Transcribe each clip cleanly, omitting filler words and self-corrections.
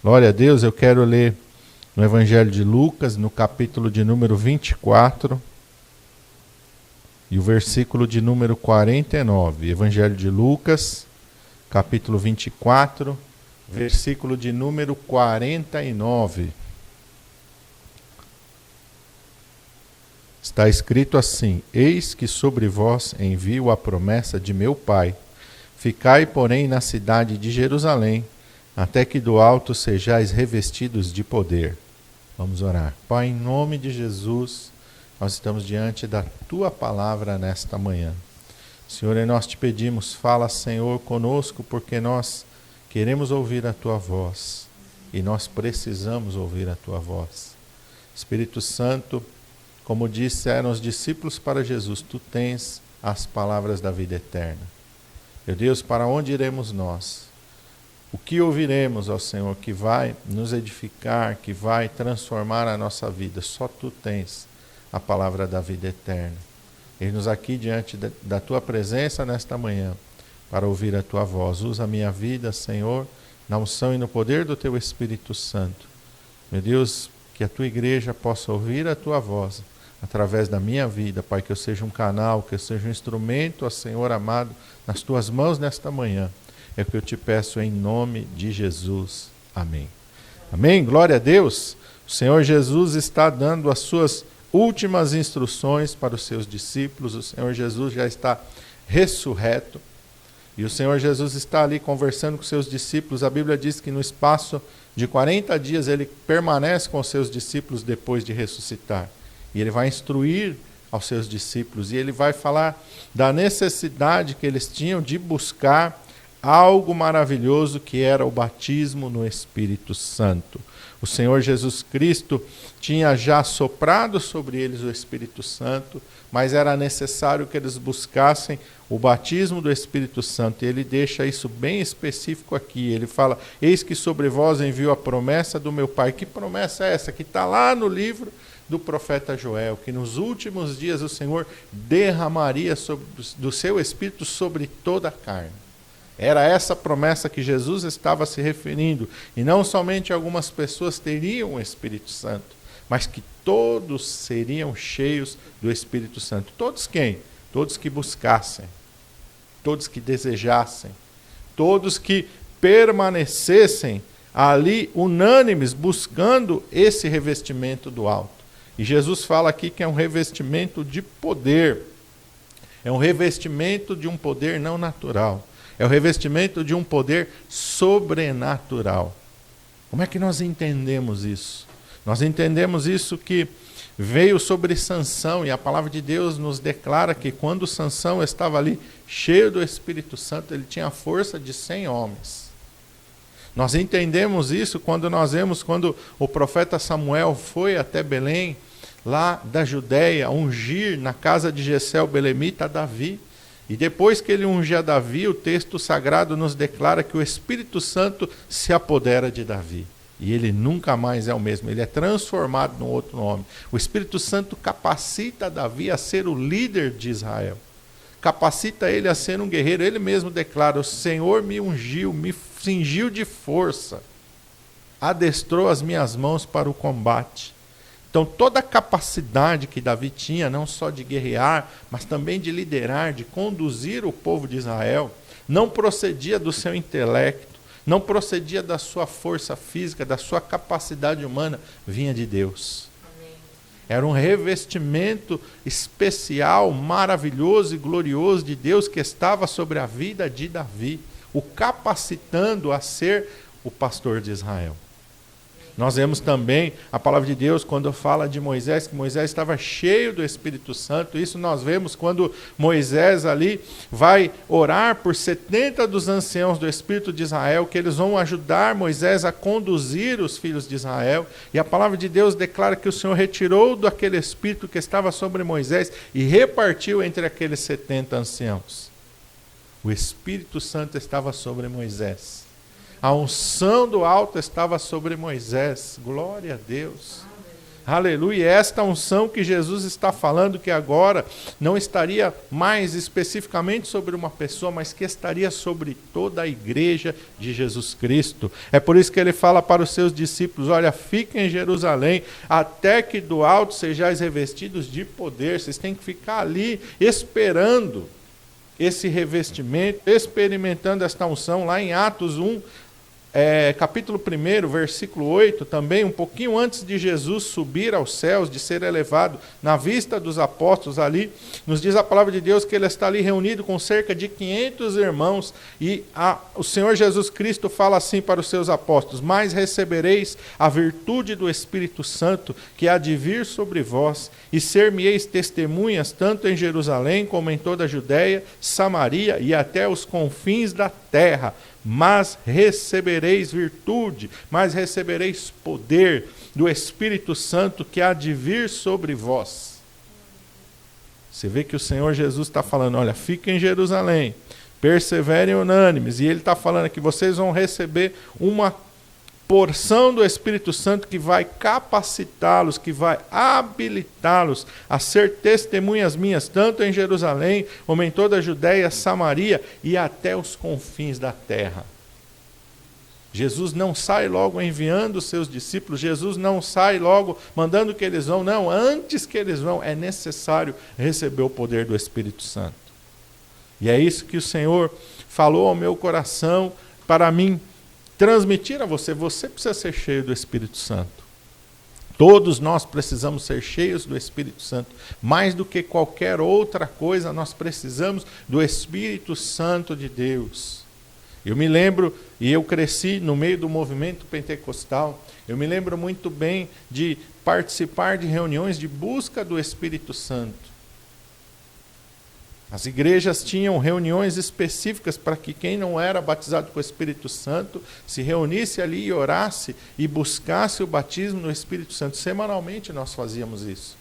Glória a Deus, eu quero ler no Evangelho de Lucas, no capítulo de número 24, e o versículo de número 49. Evangelho de Lucas, capítulo 24, versículo de número 49. Está escrito assim: Eis que sobre vós envio a promessa de meu Pai. Ficai, porém, na cidade de Jerusalém, até que do alto sejais revestidos de poder. Vamos orar. Pai, em nome de Jesus, nós estamos diante da Tua palavra nesta manhã. Senhor, e nós te pedimos, fala, Senhor, conosco, porque nós queremos ouvir a Tua voz e nós precisamos ouvir a Tua voz. Espírito Santo, como disseram os discípulos para Jesus, Tu tens as palavras da vida eterna. Meu Deus, para onde iremos nós? O que ouviremos, ó Senhor, que vai nos edificar, que vai transformar a nossa vida? Só Tu tens a palavra da vida eterna. Eis-nos aqui diante da Tua presença nesta manhã, para ouvir a Tua voz. Usa a minha vida, Senhor, na unção e no poder do Teu Espírito Santo. Meu Deus, que a Tua igreja possa ouvir a Tua voz, através da minha vida, Pai, que eu seja um canal, que eu seja um instrumento, ó Senhor amado, nas Tuas mãos nesta manhã. É o que eu te peço em nome de Jesus. Amém. Amém? Glória a Deus. O Senhor Jesus está dando as suas últimas instruções para os seus discípulos. O Senhor Jesus já está ressurreto. E o Senhor Jesus está ali conversando com os seus discípulos. A Bíblia diz que no espaço de 40 dias ele permanece com os seus discípulos depois de ressuscitar. E ele vai instruir aos seus discípulos. E ele vai falar da necessidade que eles tinham de buscar algo maravilhoso que era o batismo no Espírito Santo. O Senhor Jesus Cristo tinha já soprado sobre eles o Espírito Santo, mas era necessário que eles buscassem o batismo do Espírito Santo. E ele deixa isso bem específico aqui. Ele fala: eis que sobre vós envio a promessa do meu Pai. Que promessa é essa? Que está lá no livro do profeta Joel, que nos últimos dias o Senhor derramaria do seu Espírito sobre toda a carne. Era essa promessa que Jesus estava se referindo. E não somente algumas pessoas teriam o Espírito Santo, mas que todos seriam cheios do Espírito Santo. Todos quem? Todos que buscassem, todos que desejassem, todos que permanecessem ali unânimes, buscando esse revestimento do alto. E Jesus fala aqui que é um revestimento de poder. É um revestimento de um poder não natural. É o revestimento de um poder sobrenatural. Como é que nós entendemos isso? Nós entendemos isso que veio sobre Sansão, e a palavra de Deus nos declara que quando Sansão estava ali cheio do Espírito Santo, ele tinha a força de 100 homens. Nós entendemos isso quando nós vemos quando o profeta Samuel foi até Belém, lá da Judéia, ungir na casa de Jessé o belemita Davi. E depois que ele ungia Davi, o texto sagrado nos declara que o Espírito Santo se apodera de Davi. E ele nunca mais é o mesmo, ele é transformado num outro nome. O Espírito Santo capacita Davi a ser o líder de Israel. Capacita ele a ser um guerreiro. Ele mesmo declara: o Senhor me ungiu, me cingiu de força, adestrou as minhas mãos para o combate. Então toda a capacidade que Davi tinha, não só de guerrear, mas também de liderar, de conduzir o povo de Israel, não procedia do seu intelecto, não procedia da sua força física, da sua capacidade humana, vinha de Deus. Amém. Era um revestimento especial, maravilhoso e glorioso de Deus que estava sobre a vida de Davi, o capacitando a ser o pastor de Israel. Nós vemos também a palavra de Deus quando fala de Moisés, que Moisés estava cheio do Espírito Santo. Isso nós vemos quando Moisés ali vai orar por 70 dos anciãos do Espírito de Israel, que eles vão ajudar Moisés a conduzir os filhos de Israel. E a palavra de Deus declara que o Senhor retirou daquele Espírito que estava sobre Moisés e repartiu entre aqueles 70 anciãos. O Espírito Santo estava sobre Moisés. A unção do alto estava sobre Moisés. Glória a Deus. Aleluia. Esta unção que Jesus está falando que agora não estaria mais especificamente sobre uma pessoa, mas que estaria sobre toda a igreja de Jesus Cristo. É por isso que ele fala para os seus discípulos: olha, fiquem em Jerusalém, até que do alto sejais revestidos de poder. Vocês têm que ficar ali esperando esse revestimento, experimentando esta unção. Lá em Atos 1, capítulo 1, versículo 8, também um pouquinho antes de Jesus subir aos céus, de ser elevado na vista dos apóstolos ali, nos diz a palavra de Deus que ele está ali reunido com cerca de 500 irmãos, e o Senhor Jesus Cristo fala assim para os seus apóstolos: mas recebereis a virtude do Espírito Santo, que há de vir sobre vós, e ser-me-eis testemunhas tanto em Jerusalém como em toda a Judéia, Samaria e até os confins da terra. Mas recebereis virtude, mas recebereis poder do Espírito Santo que há de vir sobre vós. Você vê que o Senhor Jesus está falando: olha, fiquem em Jerusalém, perseverem unânimes, e Ele está falando que vocês vão receber uma porção do Espírito Santo que vai capacitá-los, que vai habilitá-los a ser testemunhas minhas, tanto em Jerusalém, como em toda a Judéia, Samaria e até os confins da terra. Jesus não sai logo enviando os seus discípulos, Jesus não sai logo mandando que eles vão, não, antes que eles vão, é necessário receber o poder do Espírito Santo. E é isso que o Senhor falou ao meu coração para mim transmitir a você. Você precisa ser cheio do Espírito Santo. Todos nós precisamos ser cheios do Espírito Santo. Mais do que qualquer outra coisa, nós precisamos do Espírito Santo de Deus. Eu me lembro, e eu cresci no meio do movimento pentecostal, eu me lembro muito bem de participar de reuniões de busca do Espírito Santo. As igrejas tinham reuniões específicas para que quem não era batizado com o Espírito Santo se reunisse ali e orasse e buscasse o batismo no Espírito Santo. Semanalmente nós fazíamos isso.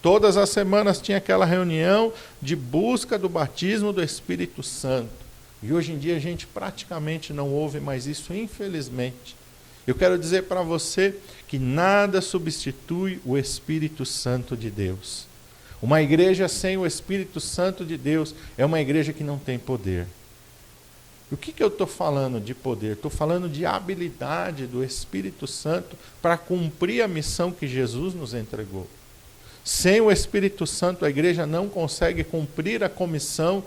Todas as semanas tinha aquela reunião de busca do batismo do Espírito Santo. E hoje em dia a gente praticamente não ouve mais isso, infelizmente. Eu quero dizer para você que nada substitui o Espírito Santo de Deus. Uma igreja sem o Espírito Santo de Deus é uma igreja que não tem poder. O que eu estou falando de poder? Estou falando de habilidade do Espírito Santo para cumprir a missão que Jesus nos entregou. Sem o Espírito Santo, a igreja não consegue cumprir a comissão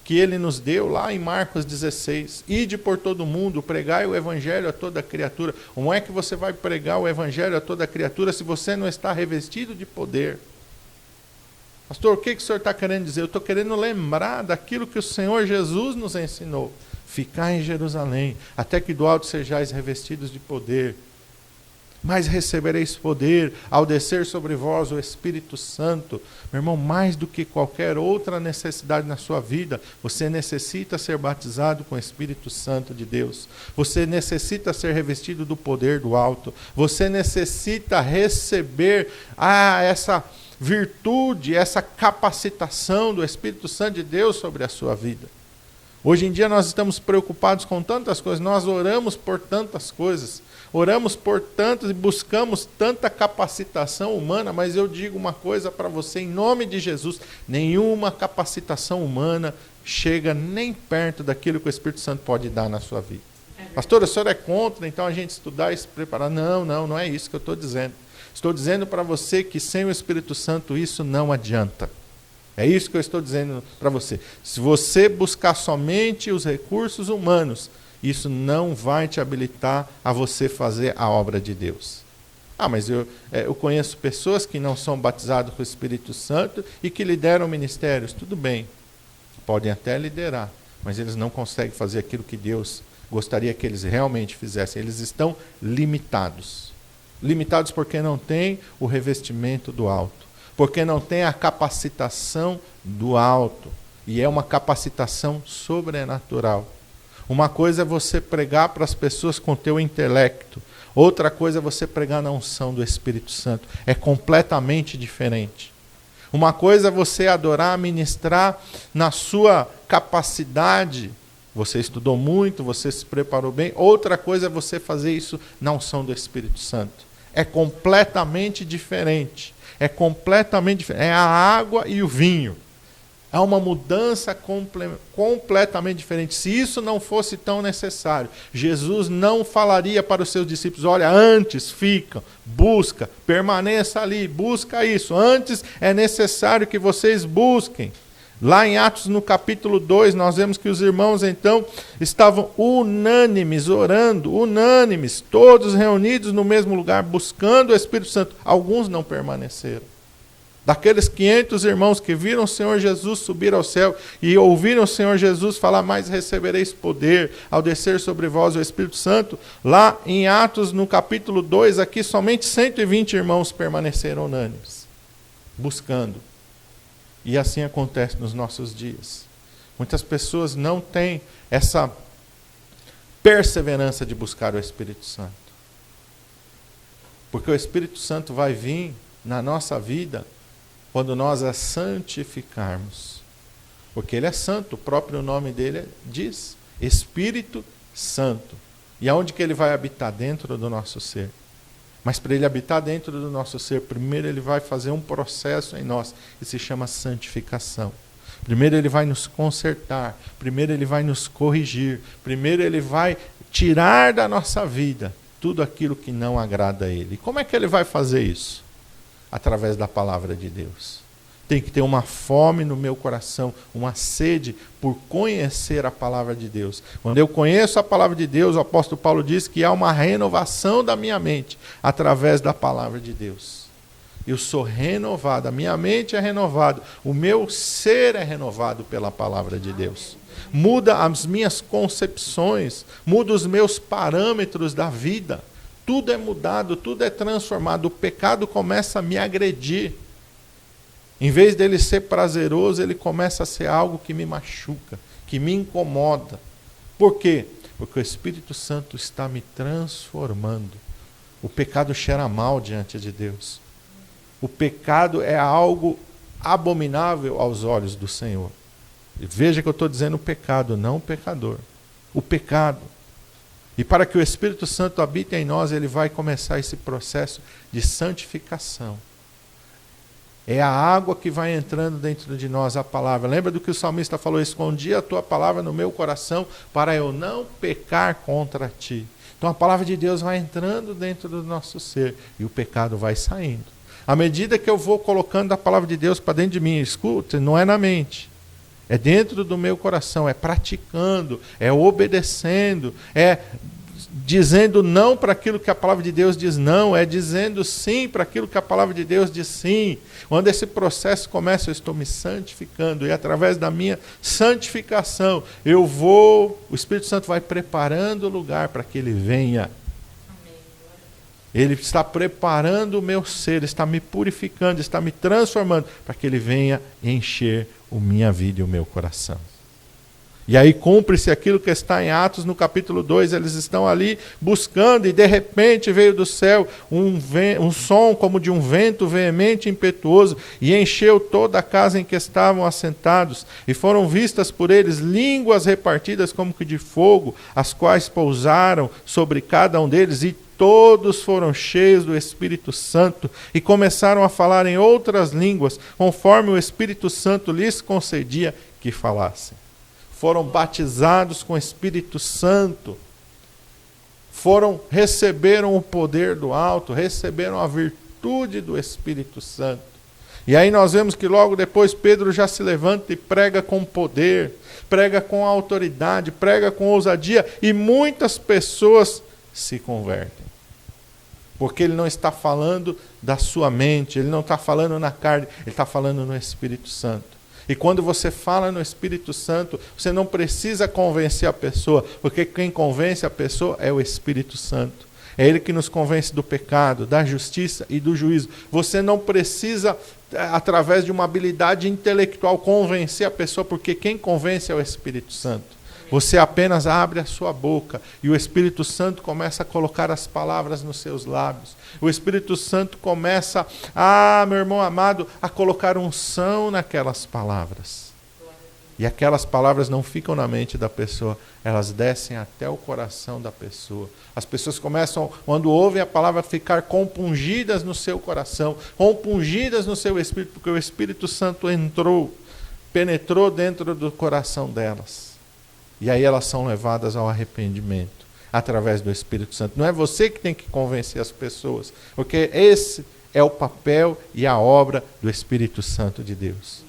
que ele nos deu lá em Marcos 16. Ide por todo mundo, pregai o evangelho a toda criatura. Como é que você vai pregar o evangelho a toda criatura se você não está revestido de poder? Pastor, o que o senhor está querendo dizer? Eu estou querendo lembrar daquilo que o Senhor Jesus nos ensinou. Ficar em Jerusalém, até que do alto sejais revestidos de poder. Mas recebereis poder ao descer sobre vós o Espírito Santo. Meu irmão, mais do que qualquer outra necessidade na sua vida, você necessita ser batizado com o Espírito Santo de Deus. Você necessita ser revestido do poder do alto. Você necessita receber essa virtude, essa capacitação do Espírito Santo de Deus sobre a sua vida. Hoje em dia nós estamos preocupados com tantas coisas, nós oramos por tantas coisas, oramos por tantas e buscamos tanta capacitação humana, mas eu digo uma coisa para você, em nome de Jesus: nenhuma capacitação humana chega nem perto daquilo que o Espírito Santo pode dar na sua vida. Pastor, o senhor é contra, então a gente estudar e se preparar? Não é isso que eu estou dizendo. Estou dizendo para você que sem o Espírito Santo isso não adianta. É isso que eu estou dizendo para você. Se você buscar somente os recursos humanos, isso não vai te habilitar a você fazer a obra de Deus. Mas eu conheço pessoas que não são batizadas com o Espírito Santo e que lideram ministérios. Tudo bem, podem até liderar, mas eles não conseguem fazer aquilo que Deus gostaria que eles realmente fizessem. Eles estão limitados. Limitados porque não têm o revestimento do alto, porque não têm a capacitação do alto, e é uma capacitação sobrenatural. Uma coisa é você pregar para as pessoas com o teu intelecto, outra coisa é você pregar na unção do Espírito Santo. É completamente diferente. Uma coisa é você adorar, ministrar na sua capacidade, você estudou muito, você se preparou bem. Outra coisa é você fazer isso na unção do Espírito Santo. É completamente diferente. É completamente diferente. É a água e o vinho. É uma mudança completamente diferente. Se isso não fosse tão necessário, Jesus não falaria para os seus discípulos: olha, antes fica, busca, permaneça ali, busca isso. Antes é necessário que vocês busquem. Lá em Atos, no capítulo 2, nós vemos que os irmãos, então, estavam unânimes, orando, unânimes, todos reunidos no mesmo lugar, buscando o Espírito Santo. Alguns não permaneceram. Daqueles 500 irmãos que viram o Senhor Jesus subir ao céu e ouviram o Senhor Jesus falar: mas recebereis poder ao descer sobre vós o Espírito Santo, lá em Atos, no capítulo 2, aqui somente 120 irmãos permaneceram unânimes, buscando. E assim acontece nos nossos dias. Muitas pessoas não têm essa perseverança de buscar o Espírito Santo. Porque o Espírito Santo vai vir na nossa vida quando nós a santificarmos. Porque Ele é santo, o próprio nome dele diz, Espírito Santo. E aonde que Ele vai habitar? Dentro do nosso ser. Mas para Ele habitar dentro do nosso ser, primeiro Ele vai fazer um processo em nós, que se chama santificação. Primeiro Ele vai nos consertar, primeiro Ele vai nos corrigir, primeiro Ele vai tirar da nossa vida tudo aquilo que não agrada a Ele. E como é que Ele vai fazer isso? Através da palavra de Deus. Tem que ter uma fome no meu coração, uma sede por conhecer a palavra de Deus. Quando eu conheço a palavra de Deus, o apóstolo Paulo diz que há uma renovação da minha mente através da palavra de Deus. Eu sou renovado, a minha mente é renovada, o meu ser é renovado pela palavra de Deus. Muda as minhas concepções, muda os meus parâmetros da vida. Tudo é mudado, tudo é transformado. O pecado começa a me agredir. Em vez dele ser prazeroso, ele começa a ser algo que me machuca, que me incomoda. Por quê? Porque o Espírito Santo está me transformando. O pecado cheira mal diante de Deus. O pecado é algo abominável aos olhos do Senhor. E veja que eu estou dizendo o pecado, não o pecador. O pecado. E para que o Espírito Santo habite em nós, ele vai começar esse processo de santificação. É a água que vai entrando dentro de nós, a palavra. Lembra do que o salmista falou? Escondi a tua palavra no meu coração para eu não pecar contra ti. Então a palavra de Deus vai entrando dentro do nosso ser e o pecado vai saindo. À medida que eu vou colocando a palavra de Deus para dentro de mim, escuta, não é na mente. É dentro do meu coração, é praticando, é obedecendo, é dizendo não para aquilo que a palavra de Deus diz não, é dizendo sim para aquilo que a palavra de Deus diz sim. Quando esse processo começa, eu estou me santificando, e através da minha santificação, o Espírito Santo vai preparando o lugar para que ele venha. Ele está preparando o meu ser, está me purificando, está me transformando, para que ele venha encher a minha vida e o meu coração. E aí cumpre-se aquilo que está em Atos no capítulo 2, eles estão ali buscando e de repente veio do céu um som como de um vento veemente e impetuoso e encheu toda a casa em que estavam assentados e foram vistas por eles línguas repartidas como que de fogo, as quais pousaram sobre cada um deles e todos foram cheios do Espírito Santo e começaram a falar em outras línguas conforme o Espírito Santo lhes concedia que falassem. Foram batizados com o Espírito Santo, receberam o poder do alto, receberam a virtude do Espírito Santo. E aí nós vemos que logo depois Pedro já se levanta e prega com poder, prega com autoridade, prega com ousadia, e muitas pessoas se convertem. Porque ele não está falando da sua mente, ele não está falando na carne, ele está falando no Espírito Santo. E quando você fala no Espírito Santo, você não precisa convencer a pessoa, porque quem convence a pessoa é o Espírito Santo. É Ele que nos convence do pecado, da justiça e do juízo. Você não precisa, através de uma habilidade intelectual, convencer a pessoa, porque quem convence é o Espírito Santo. Você apenas abre a sua boca e o Espírito Santo começa a colocar as palavras nos seus lábios. O Espírito Santo começa, meu irmão amado, a colocar unção naquelas palavras. E aquelas palavras não ficam na mente da pessoa, elas descem até o coração da pessoa. As pessoas começam, quando ouvem a palavra, a ficar compungidas no seu coração, compungidas no seu espírito, porque o Espírito Santo penetrou dentro do coração delas. E aí elas são levadas ao arrependimento, através do Espírito Santo. Não é você que tem que convencer as pessoas, porque esse é o papel e a obra do Espírito Santo de Deus.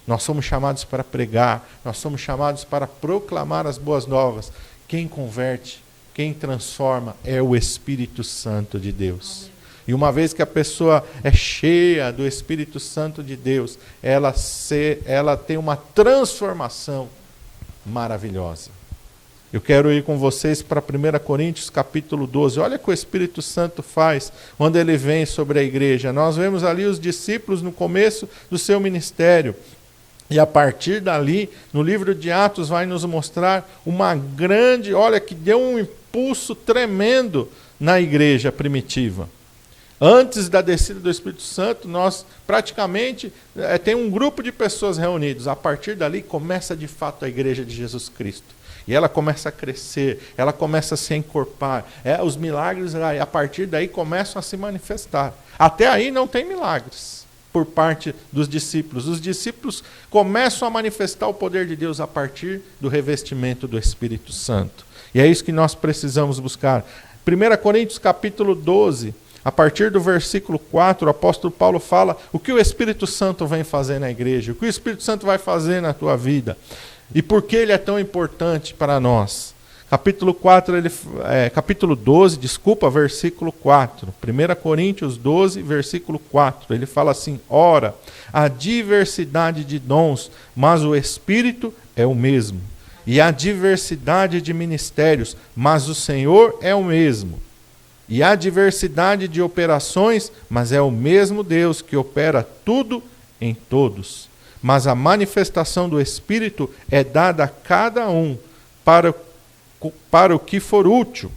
Nós somos chamados para pregar, nós somos chamados para proclamar as boas novas. Quem converte, quem transforma é o Espírito Santo de Deus. E uma vez que a pessoa é cheia do Espírito Santo de Deus, ela tem uma transformação maravilhosa. Eu quero ir com vocês para 1 Coríntios capítulo 12. Olha o que o Espírito Santo faz quando ele vem sobre a igreja. Nós vemos ali os discípulos no começo do seu ministério. E a partir dali, no livro de Atos, vai nos mostrar que deu um impulso tremendo na igreja primitiva. Antes da descida do Espírito Santo, nós praticamente tem um grupo de pessoas reunidos. A partir dali começa de fato a igreja de Jesus Cristo. E ela começa a crescer, ela começa a se encorpar. Os milagres a partir daí começam a se manifestar. Até aí não tem milagres por parte dos discípulos. Os discípulos começam a manifestar o poder de Deus a partir do revestimento do Espírito Santo. E é isso que nós precisamos buscar. 1 Coríntios capítulo 12, a partir do versículo 4, o apóstolo Paulo fala o que o Espírito Santo vem fazer na igreja, o que o Espírito Santo vai fazer na tua vida e por que ele é tão importante para nós. Capítulo 12, versículo 4. 1 Coríntios 12, versículo 4. Ele fala assim: ora, há diversidade de dons, mas o Espírito é o mesmo. E há diversidade de ministérios, mas o Senhor é o mesmo. E há diversidade de operações, mas é o mesmo Deus que opera tudo em todos. Mas a manifestação do Espírito é dada a cada um para o que for útil.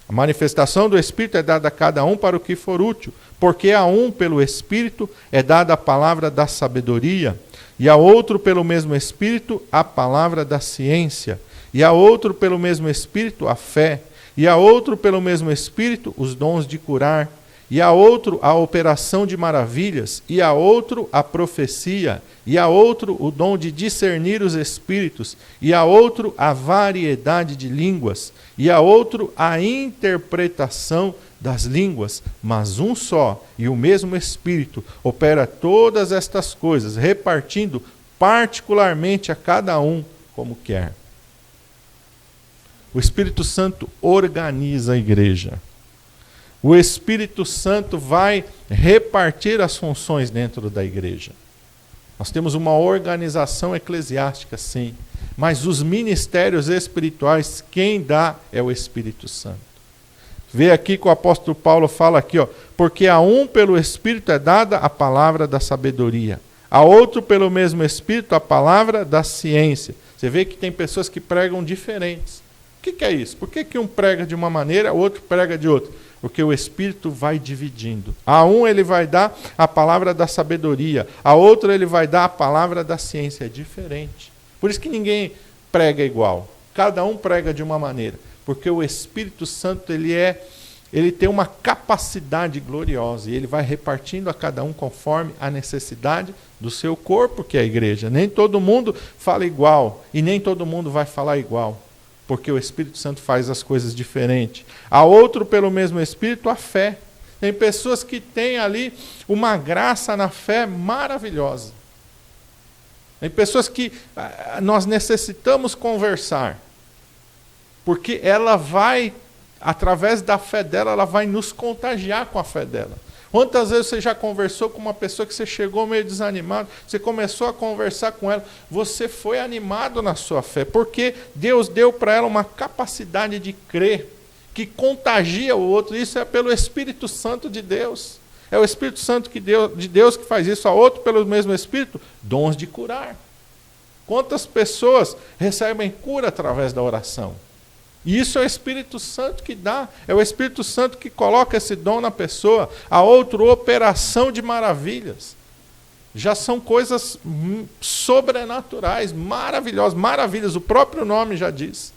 A manifestação do Espírito é dada a cada um para o que for útil, porque a um pelo Espírito é dada a palavra da sabedoria, e a outro pelo mesmo Espírito a palavra da ciência, e a outro pelo mesmo Espírito a fé, e a outro pelo mesmo Espírito os dons de curar, e a outro a operação de maravilhas, e a outro a profecia, e a outro o dom de discernir os espíritos, e a outro a variedade de línguas, e a outro a interpretação das línguas, mas um só e o mesmo Espírito opera todas estas coisas, repartindo particularmente a cada um como quer. O Espírito Santo organiza a igreja. O Espírito Santo vai repartir as funções dentro da igreja. Nós temos uma organização eclesiástica, sim, mas os ministérios espirituais, quem dá é o Espírito Santo. Vê aqui que o apóstolo Paulo fala aqui, porque a um pelo Espírito é dada a palavra da sabedoria, a outro pelo mesmo Espírito a palavra da ciência. Você vê que tem pessoas que pregam diferentes. O que é isso? Por que um prega de uma maneira, o outro prega de outra? Porque o Espírito vai dividindo. A um ele vai dar a palavra da sabedoria, a outro ele vai dar a palavra da ciência. É diferente. Por isso que ninguém prega igual. Cada um prega de uma maneira. Porque o Espírito Santo ele tem uma capacidade gloriosa e ele vai repartindo a cada um conforme a necessidade do seu corpo, que é a igreja. Nem todo mundo fala igual e nem todo mundo vai falar igual. Porque o Espírito Santo faz as coisas diferentes. A outro, pelo mesmo Espírito, a fé. Tem pessoas que têm ali uma graça na fé maravilhosa. Tem pessoas que nós necessitamos conversar. Porque ela vai, através da fé dela, ela vai nos contagiar com a fé dela. Quantas vezes você já conversou com uma pessoa que você chegou meio desanimado, você começou a conversar com ela, você foi animado na sua fé, porque Deus deu para ela uma capacidade de crer, que contagia o outro. Isso é pelo Espírito Santo de Deus. É o Espírito Santo de Deus que faz isso. A outro, pelo mesmo Espírito, dons de curar. Quantas pessoas recebem cura através da oração? E isso é o Espírito Santo que dá, é o Espírito Santo que coloca esse dom na pessoa. A outro, operação de maravilhas. Já são coisas sobrenaturais, maravilhosas, maravilhas, o próprio nome já diz.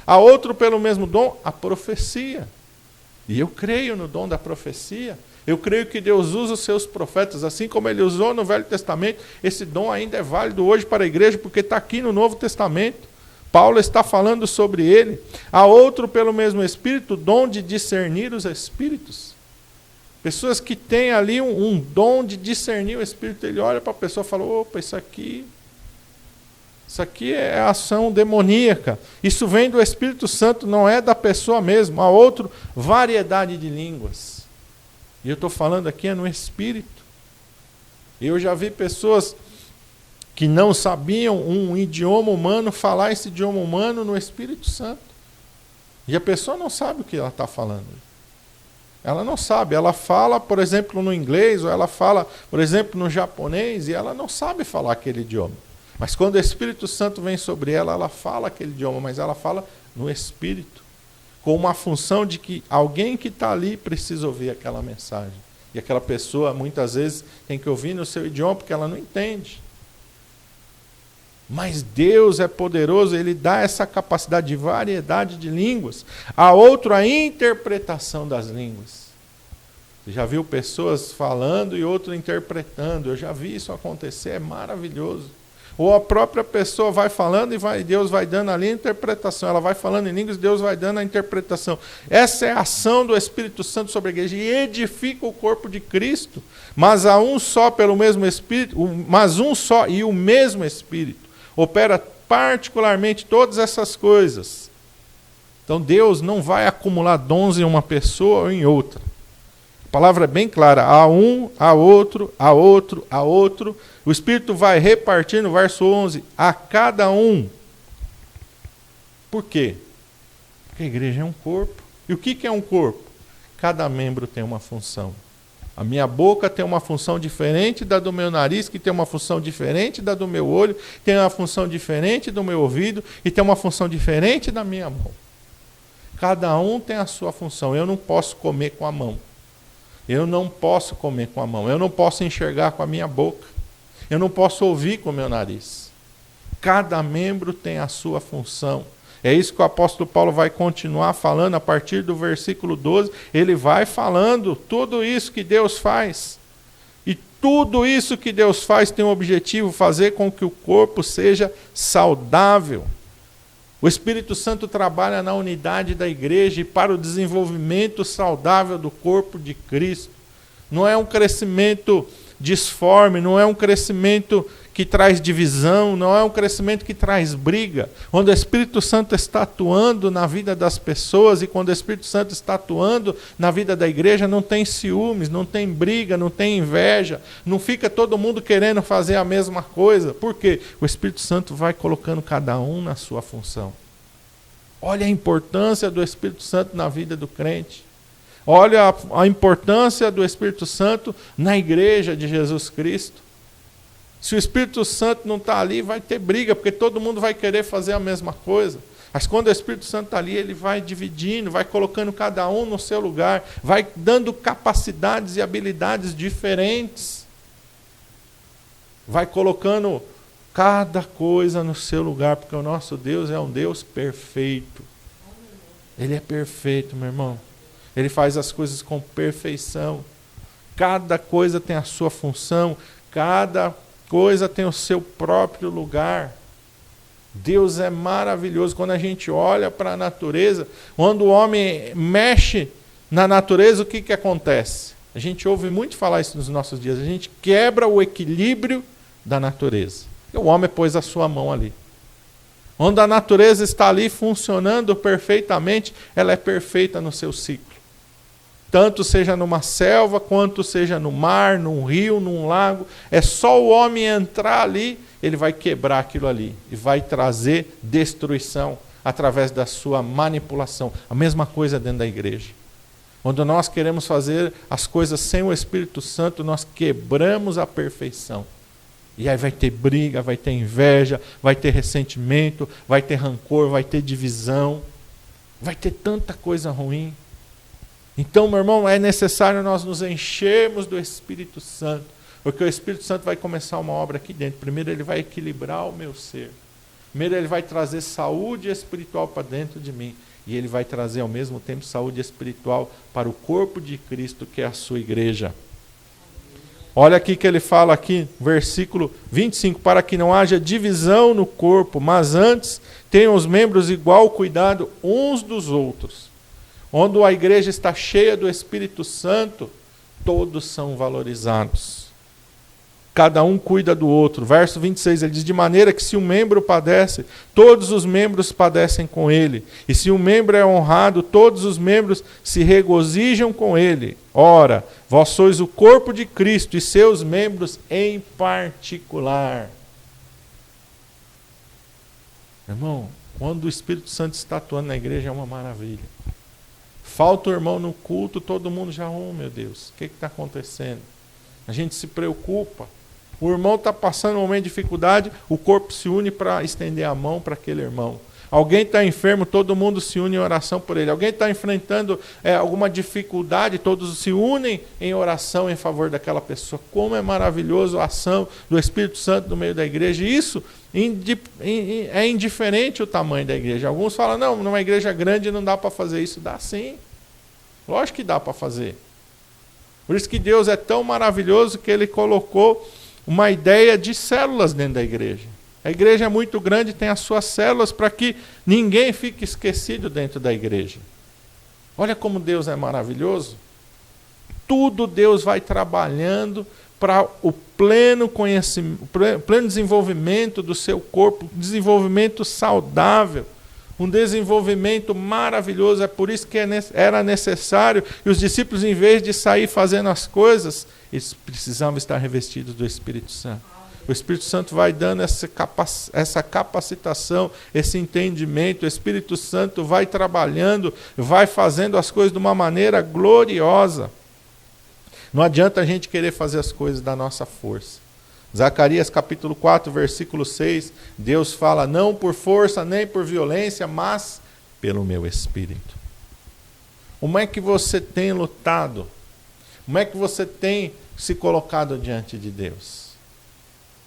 Há outro pelo mesmo dom, a profecia. E eu creio no dom da profecia. Eu creio que Deus usa os seus profetas, assim como Ele usou no Velho Testamento. Esse dom ainda é válido hoje para a igreja, porque está aqui no Novo Testamento. Paulo está falando sobre ele. Há outro pelo mesmo Espírito, o dom de discernir os Espíritos. Pessoas que têm ali um dom de discernir o Espírito. Ele olha para a pessoa e fala, opa, isso aqui é ação demoníaca. Isso vem do Espírito Santo, não é da pessoa mesmo. Há outro, variedade de línguas. E eu estou falando aqui é no Espírito. Eu já vi pessoas que não sabiam um idioma humano falar esse idioma humano no Espírito Santo. E a pessoa não sabe o que ela está falando. Ela não sabe. Ela fala, por exemplo, no inglês, ou ela fala, por exemplo, no japonês, e ela não sabe falar aquele idioma. Mas quando o Espírito Santo vem sobre ela, ela fala aquele idioma, mas ela fala no Espírito, com uma função de que alguém que está ali precisa ouvir aquela mensagem. E aquela pessoa, muitas vezes, tem que ouvir no seu idioma, porque ela não entende. Mas Deus é poderoso, Ele dá essa capacidade de variedade de línguas. Há outro, a interpretação das línguas. Você já viu pessoas falando e outro interpretando. Eu já vi isso acontecer, é maravilhoso. Ou a própria pessoa vai falando e Deus vai dando ali a interpretação. Ela vai falando em línguas e Deus vai dando a interpretação. Essa é a ação do Espírito Santo sobre a igreja e edifica o corpo de Cristo. Mas há um só pelo mesmo Espírito, mas um só e o mesmo Espírito opera particularmente todas essas coisas. Então Deus não vai acumular dons em uma pessoa ou em outra. A palavra é bem clara. Há um, há outro, há outro, há outro. O Espírito vai repartir, no verso 11, a cada um. Por quê? Porque a igreja é um corpo. E o que é um corpo? Cada membro tem uma função. A minha boca tem uma função diferente da do meu nariz, que tem uma função diferente da do meu olho, tem uma função diferente do meu ouvido e tem uma função diferente da minha mão. Cada um tem a sua função. Eu não posso comer com a mão. Eu não posso comer com a mão. Eu não posso enxergar com a minha boca. Eu não posso ouvir com o meu nariz. Cada membro tem a sua função. É isso que o apóstolo Paulo vai continuar falando a partir do versículo 12. Ele vai falando tudo isso que Deus faz. E tudo isso que Deus faz tem o objetivo, fazer com que o corpo seja saudável. O Espírito Santo trabalha na unidade da igreja e para o desenvolvimento saudável do corpo de Cristo. Não é um crescimento disforme, não é um crescimento que traz divisão, não é um crescimento que traz briga. Quando o Espírito Santo está atuando na vida das pessoas e quando o Espírito Santo está atuando na vida da igreja, não tem ciúmes, não tem briga, não tem inveja, não fica todo mundo querendo fazer a mesma coisa. Por quê? O Espírito Santo vai colocando cada um na sua função. Olha a importância do Espírito Santo na vida do crente. Olha a importância do Espírito Santo na igreja de Jesus Cristo. Se o Espírito Santo não está ali, vai ter briga, porque todo mundo vai querer fazer a mesma coisa. Mas quando o Espírito Santo está ali, ele vai dividindo, vai colocando cada um no seu lugar, vai dando capacidades e habilidades diferentes. Vai colocando cada coisa no seu lugar, porque o nosso Deus é um Deus perfeito. Ele é perfeito, meu irmão. Ele faz as coisas com perfeição. Cada coisa tem a sua função, cada coisa tem o seu próprio lugar. Deus é maravilhoso. Quando a gente olha para a natureza, quando o homem mexe na natureza, o que acontece? A gente ouve muito falar isso nos nossos dias. A gente quebra o equilíbrio da natureza. E o homem pôs a sua mão ali. Quando a natureza está ali funcionando perfeitamente, ela é perfeita no seu ciclo. Tanto seja numa selva, quanto seja no mar, num rio, num lago. É só o homem entrar ali, ele vai quebrar aquilo ali. E vai trazer destruição através da sua manipulação. A mesma coisa dentro da igreja. Quando nós queremos fazer as coisas sem o Espírito Santo, nós quebramos a perfeição. E aí vai ter briga, vai ter inveja, vai ter ressentimento, vai ter rancor, vai ter divisão. Vai ter tanta coisa ruim. Então, meu irmão, é necessário nós nos enchermos do Espírito Santo, Porque o Espírito Santo vai começar uma obra aqui dentro. Primeiro ele vai equilibrar o meu ser. Primeiro ele vai trazer saúde espiritual para dentro de mim. E ele vai trazer ao mesmo tempo saúde espiritual para o corpo de Cristo, que é a sua igreja. Olha aqui que ele fala aqui, versículo 25, para que não haja divisão no corpo, mas antes tenham os membros igual cuidado uns dos outros. Onde a igreja está cheia do Espírito Santo, todos são valorizados. Cada um cuida do outro. Verso 26, ele diz, de maneira que se um membro padece, todos os membros padecem com ele. E se um membro é honrado, todos os membros se regozijam com ele. Ora, vós sois o corpo de Cristo e seus membros em particular. Irmão, quando o Espírito Santo está atuando na igreja é uma maravilha. Falta o irmão no culto, todo mundo já, oh meu Deus, o que está acontecendo? A gente se preocupa. O irmão está passando um momento de dificuldade, o corpo se une para estender a mão para aquele irmão. Alguém está enfermo, todo mundo se une em oração por ele. Alguém está enfrentando alguma dificuldade, todos se unem em oração em favor daquela pessoa. Como é maravilhoso a ação do Espírito Santo no meio da igreja. E isso é indiferente o tamanho da igreja. Alguns falam, não, numa igreja grande não dá para fazer isso. Dá sim. Lógico que dá para fazer. Por isso que Deus é tão maravilhoso que Ele colocou uma ideia de células dentro da igreja. A igreja é muito grande, tem as suas células para que ninguém fique esquecido dentro da igreja. Olha como Deus é maravilhoso. Tudo Deus vai trabalhando para o pleno conhecimento, pleno desenvolvimento do seu corpo, desenvolvimento saudável. Um desenvolvimento maravilhoso, é por isso que era necessário, e os discípulos, em vez de sair fazendo as coisas, eles precisavam estar revestidos do Espírito Santo. O Espírito Santo vai dando essa capacitação, esse entendimento, o Espírito Santo vai trabalhando, vai fazendo as coisas de uma maneira gloriosa. Não adianta a gente querer fazer as coisas da nossa força. Zacarias capítulo 4, versículo 6, Deus fala, não por força nem por violência, mas pelo meu Espírito. Como é que você tem lutado? Como é que você tem se colocado diante de Deus?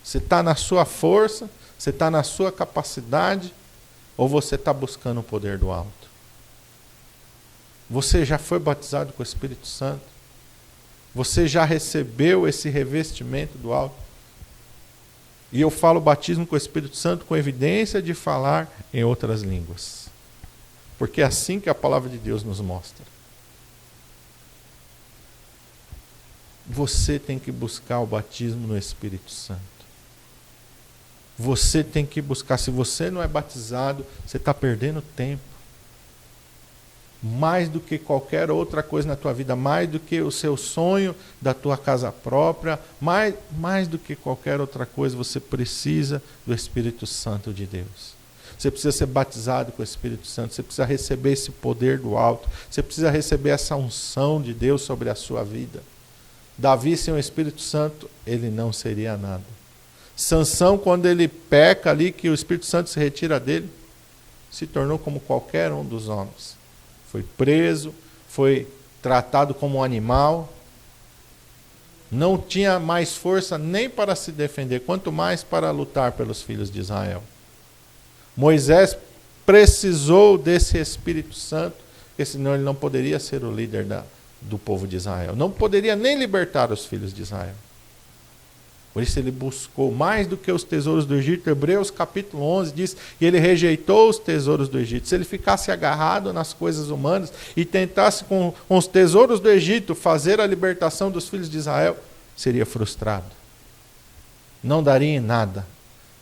Você está na sua força? Você está na sua capacidade? Ou você está buscando o poder do alto? Você já foi batizado com o Espírito Santo? Você já recebeu esse revestimento do alto? E eu falo batismo com o Espírito Santo com evidência de falar em outras línguas. Porque é assim que a palavra de Deus nos mostra. Você tem que buscar o batismo no Espírito Santo. Você tem que buscar. Se você não é batizado, você está perdendo tempo. Mais do que qualquer outra coisa na tua vida, mais do que o seu sonho da tua casa própria, mais do que qualquer outra coisa, você precisa do Espírito Santo de Deus. Você precisa ser batizado com o Espírito Santo, você precisa receber esse poder do alto, você precisa receber essa unção de Deus sobre a sua vida. Davi sem o Espírito Santo, ele não seria nada. Sansão, quando ele peca ali, que o Espírito Santo se retira dele, se tornou como qualquer um dos homens. Foi preso, foi tratado como um animal, não tinha mais força nem para se defender, quanto mais para lutar pelos filhos de Israel. Moisés precisou desse Espírito Santo, porque senão ele não poderia ser o líder do povo de Israel. Não poderia nem libertar os filhos de Israel. Por isso ele buscou mais do que os tesouros do Egito. Hebreus capítulo 11 diz que ele rejeitou os tesouros do Egito. Se ele ficasse agarrado nas coisas humanas e tentasse com os tesouros do Egito fazer a libertação dos filhos de Israel, seria frustrado. Não daria em nada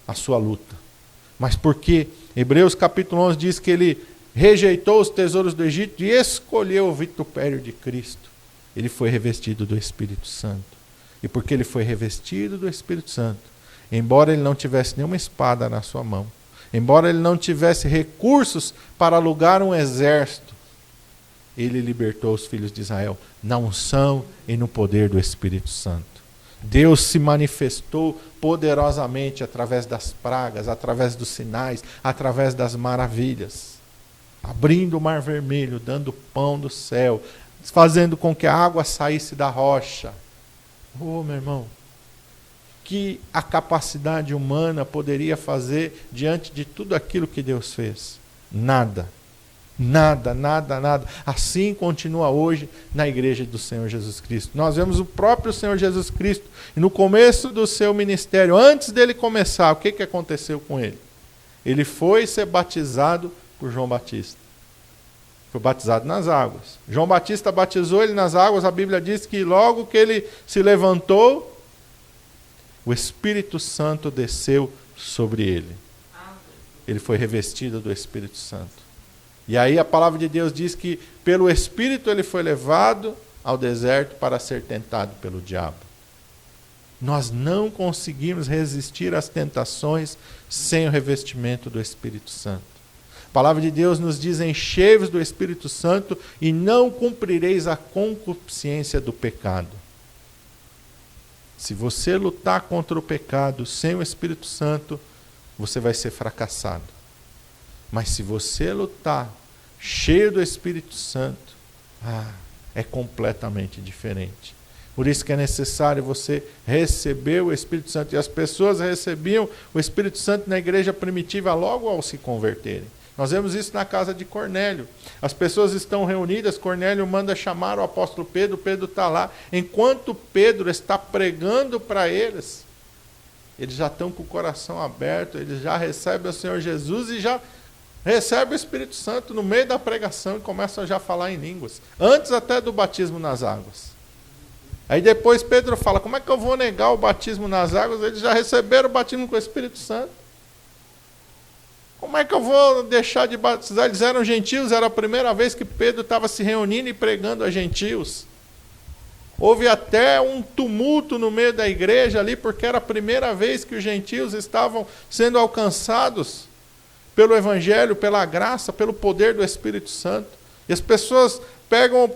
a sua luta. Mas porque Hebreus capítulo 11 diz que ele rejeitou os tesouros do Egito e escolheu o vitupério de Cristo, ele foi revestido do Espírito Santo. E porque ele foi revestido do Espírito Santo, embora ele não tivesse nenhuma espada na sua mão, embora ele não tivesse recursos para alugar um exército, ele libertou os filhos de Israel na unção e no poder do Espírito Santo. Deus se manifestou poderosamente através das pragas, através dos sinais, através das maravilhas, abrindo o mar vermelho, dando pão do céu, fazendo com que a água saísse da rocha. Oh, meu irmão, que a capacidade humana poderia fazer diante de tudo aquilo que Deus fez? Nada. Nada, nada, nada. Assim continua hoje na igreja do Senhor Jesus Cristo. Nós vemos o próprio Senhor Jesus Cristo, e no começo do seu ministério, antes dele começar, o que aconteceu com ele? Ele foi ser batizado por João Batista. Foi batizado nas águas. João Batista batizou ele nas águas. A Bíblia diz que logo que ele se levantou, o Espírito Santo desceu sobre ele. Ele foi revestido do Espírito Santo. E aí a palavra de Deus diz que pelo Espírito ele foi levado ao deserto para ser tentado pelo diabo. Nós não conseguimos resistir às tentações sem o revestimento do Espírito Santo. A palavra de Deus nos diz: enchei-vos do Espírito Santo e não cumprireis a concupiscência do pecado. Se você lutar contra o pecado sem o Espírito Santo, você vai ser fracassado. Mas se você lutar cheio do Espírito Santo, é completamente diferente. Por isso que é necessário você receber o Espírito Santo. E as pessoas recebiam o Espírito Santo na igreja primitiva logo ao se converterem. Nós vemos isso na casa de Cornélio. As pessoas estão reunidas, Cornélio manda chamar o apóstolo Pedro, Pedro está lá. Enquanto Pedro está pregando para eles, eles já estão com o coração aberto, eles já recebem o Senhor Jesus e já recebem o Espírito Santo no meio da pregação e começam já a falar em línguas. Antes até do batismo nas águas. Aí depois Pedro fala: como é que eu vou negar o batismo nas águas? Eles já receberam o batismo com o Espírito Santo. Como é que eu vou deixar de batizar? Eles eram gentios, era a primeira vez que Pedro estava se reunindo e pregando a gentios. Houve até um tumulto no meio da igreja ali, porque era a primeira vez que os gentios estavam sendo alcançados pelo Evangelho, pela graça, pelo poder do Espírito Santo. E as pessoas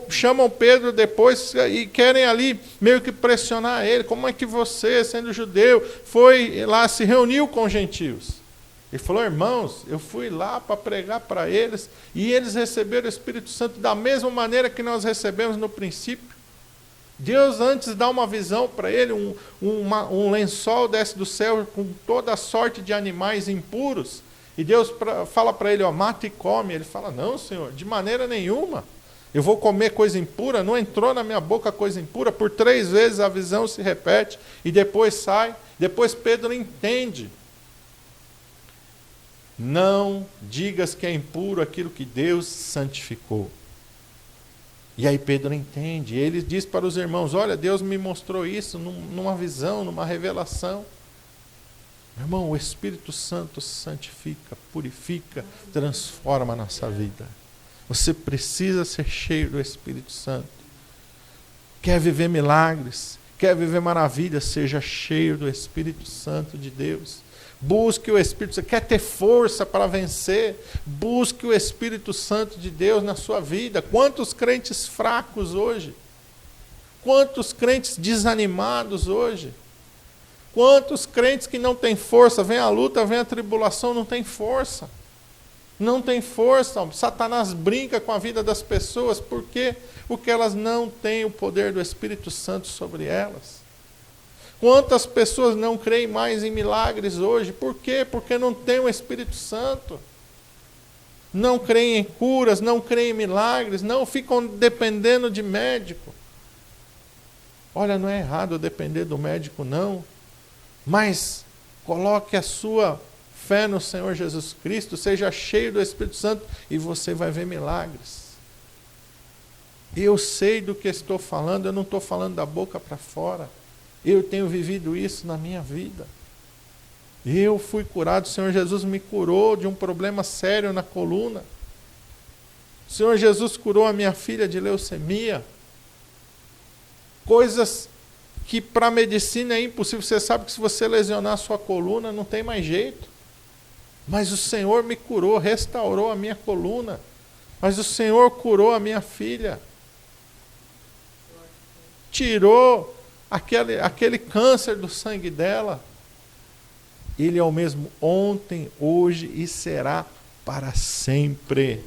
chamam Pedro depois e querem ali meio que pressionar ele. Como é que você, sendo judeu, foi lá, se reuniu com os gentios? Ele falou: irmãos, eu fui lá para pregar para eles e eles receberam o Espírito Santo da mesma maneira que nós recebemos no princípio. Deus antes dá uma visão para ele, um lençol desce do céu com toda a sorte de animais impuros. E Deus fala para ele: mata e come. Ele fala: não, Senhor, de maneira nenhuma. Eu vou comer coisa impura? Não entrou na minha boca coisa impura. Por 3 vezes a visão se repete e depois sai. Depois Pedro entende. Não digas que é impuro aquilo que Deus santificou. E aí Pedro entende. Ele diz para os irmãos: olha, Deus me mostrou isso numa visão, numa revelação. Meu irmão, o Espírito Santo santifica, purifica, transforma a nossa vida. Você precisa ser cheio do Espírito Santo. Quer viver milagres, quer viver maravilhas, seja cheio do Espírito Santo de Deus. Busque o Espírito Santo. Quer ter força para vencer? Busque o Espírito Santo de Deus na sua vida. Quantos crentes fracos hoje? Quantos crentes desanimados hoje? Quantos crentes que não têm força? Vem a luta, vem a tribulação, não tem força. Não tem força. Satanás brinca com a vida das pessoas. Por quê? Porque elas não têm o poder do Espírito Santo sobre elas. Quantas pessoas não creem mais em milagres hoje? Por quê? Porque não tem o Espírito Santo. Não creem em curas, não creem em milagres, não ficam dependendo de médico. Olha, não é errado depender do médico, não. Mas coloque a sua fé no Senhor Jesus Cristo, seja cheio do Espírito Santo e você vai ver milagres. Eu sei do que estou falando, eu não estou falando da boca para fora. Eu tenho vivido isso na minha vida. Eu fui curado, o Senhor Jesus me curou de um problema sério na coluna. O Senhor Jesus curou a minha filha de leucemia. Coisas que para a medicina é impossível. Você sabe que se você lesionar a sua coluna, não tem mais jeito. Mas o Senhor me curou, restaurou a minha coluna. Mas o Senhor curou a minha filha. Tirou aquele câncer do sangue dela. Ele é o mesmo ontem, hoje e será para sempre.